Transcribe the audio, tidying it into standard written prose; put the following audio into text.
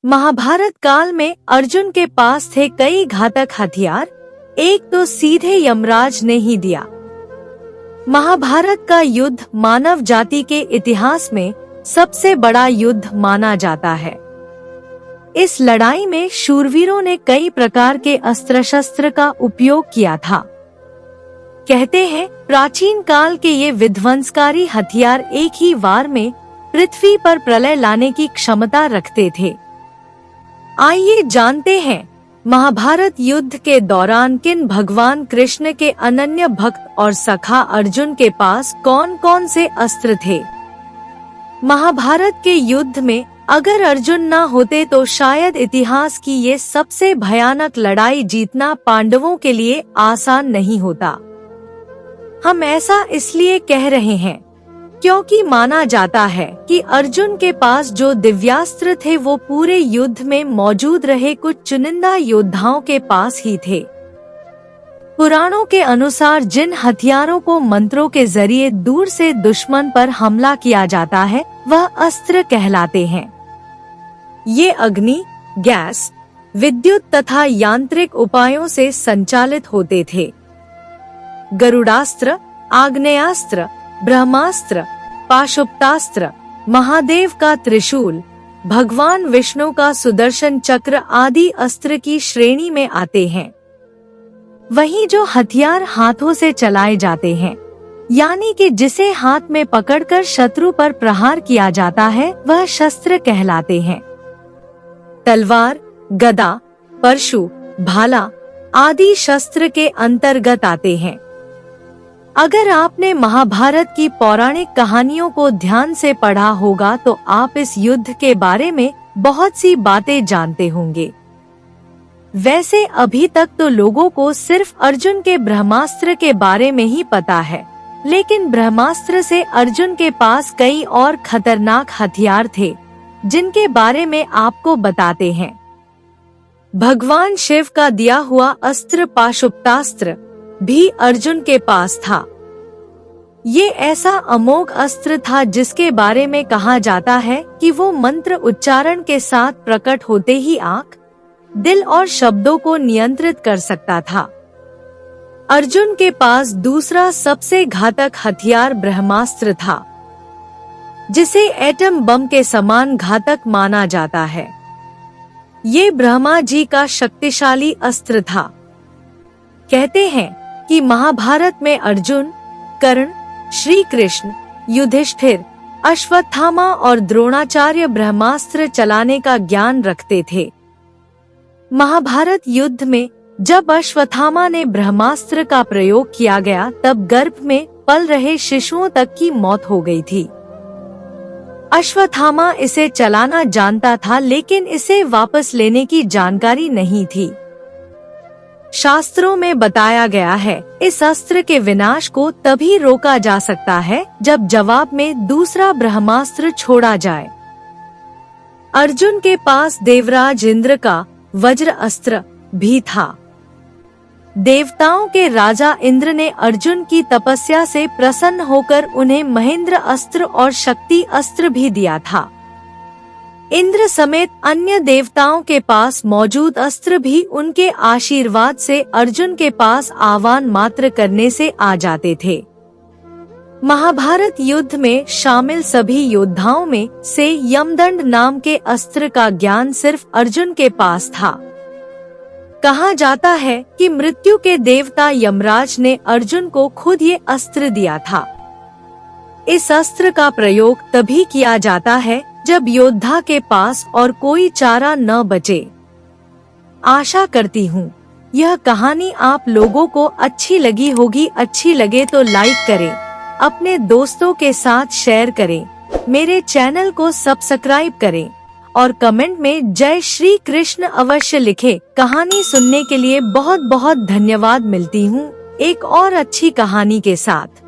महाभारत काल में अर्जुन के पास थे कई घातक हथियार, एक तो सीधे यमराज ने ही दिया। महाभारत का युद्ध मानव जाति के इतिहास में सबसे बड़ा युद्ध माना जाता है। इस लड़ाई में शूरवीरों ने कई प्रकार के अस्त्र शस्त्र का उपयोग किया था। कहते हैं प्राचीन काल के ये विध्वंसकारी हथियार एक ही वार में पृथ्वी पर प्रलय लाने की क्षमता रखते थे। आइए जानते हैं महाभारत युद्ध के दौरान किन भगवान कृष्ण के अनन्य भक्त और सखा अर्जुन के पास कौन कौन से अस्त्र थे। महाभारत के युद्ध में अगर अर्जुन न होते तो शायद इतिहास की ये सबसे भयानक लड़ाई जीतना पांडवों के लिए आसान नहीं होता। हम ऐसा इसलिए कह रहे हैं क्योंकि माना जाता है कि अर्जुन के पास जो दिव्यास्त्र थे वो पूरे युद्ध में मौजूद रहे कुछ चुनिंदा योद्धाओं के पास ही थे। पुराणों के अनुसार जिन हथियारों को मंत्रों के जरिए दूर से दुश्मन पर हमला किया जाता है वह अस्त्र कहलाते हैं। ये अग्नि, गैस, विद्युत तथा यांत्रिक उपायों से संचालित होते थे। गरुड़ास्त्र, आग्नेयास्त्र, ब्रह्मास्त्र, पाशुपतास्त्र, महादेव का त्रिशूल, भगवान विष्णु का सुदर्शन चक्र आदि अस्त्र की श्रेणी में आते हैं। वहीं जो हथियार हाथों से चलाए जाते हैं, यानी कि जिसे हाथ में पकड़कर शत्रु पर प्रहार किया जाता है वह शस्त्र कहलाते हैं। तलवार, गदा, परशु, भाला आदि शस्त्र के अंतर्गत आते हैं। अगर आपने महाभारत की पौराणिक कहानियों को ध्यान से पढ़ा होगा तो आप इस युद्ध के बारे में बहुत सी बातें जानते होंगे। वैसे अभी तक तो लोगों को सिर्फ अर्जुन के ब्रह्मास्त्र के बारे में ही पता है, लेकिन ब्रह्मास्त्र से अर्जुन के पास कई और खतरनाक हथियार थे जिनके बारे में आपको बताते हैं। भगवान शिव का दिया हुआ अस्त्र पाशुपतास्त्र भी अर्जुन के पास था। ये ऐसा अमोघ अस्त्र था जिसके बारे में कहा जाता है कि वो मंत्र उच्चारण के साथ प्रकट होते ही आंख, दिल और शब्दों को नियंत्रित कर सकता था। अर्जुन के पास दूसरा सबसे घातक हथियार ब्रह्मास्त्र था, जिसे एटम बम के समान घातक माना जाता है। ये ब्रह्मा जी का शक्तिशाली अस्त्र था। कहते हैं कि महाभारत में अर्जुन, कर्ण, श्री कृष्ण, युधिष्ठिर, अश्वत्थामा और द्रोणाचार्य ब्रह्मास्त्र चलाने का ज्ञान रखते थे। महाभारत युद्ध में जब अश्वत्थामा ने ब्रह्मास्त्र का प्रयोग किया गया तब गर्भ में पल रहे शिशुओं तक की मौत हो गई थी। अश्वत्थामा इसे चलाना जानता था लेकिन इसे वापस लेने की जानकारी नहीं थी। शास्त्रों में बताया गया है इस अस्त्र के विनाश को तभी रोका जा सकता है जब जवाब में दूसरा ब्रह्मास्त्र छोड़ा जाए। अर्जुन के पास देवराज इंद्र का वज्र अस्त्र भी था। देवताओं के राजा इंद्र ने अर्जुन की तपस्या से प्रसन्न होकर उन्हें महेंद्र अस्त्र और शक्ति अस्त्र भी दिया था। इंद्र समेत अन्य देवताओं के पास मौजूद अस्त्र भी उनके आशीर्वाद से अर्जुन के पास आह्वान मात्र करने से आ जाते थे। महाभारत युद्ध में शामिल सभी योद्धाओं में से यमदंड नाम के अस्त्र का ज्ञान सिर्फ अर्जुन के पास था। कहा जाता है कि मृत्यु के देवता यमराज ने अर्जुन को खुद ये अस्त्र दिया था। इस अस्त्र का प्रयोग तभी किया जाता है जब योद्धा के पास और कोई चारा न बचे। आशा करती हूँ यह कहानी आप लोगों को अच्छी लगी होगी। अच्छी लगे तो लाइक करें, अपने दोस्तों के साथ शेयर करें, मेरे चैनल को सब्सक्राइब करें और कमेंट में जय श्री कृष्ण अवश्य लिखें। कहानी सुनने के लिए बहुत बहुत धन्यवाद। मिलती हूँ एक और अच्छी कहानी के साथ।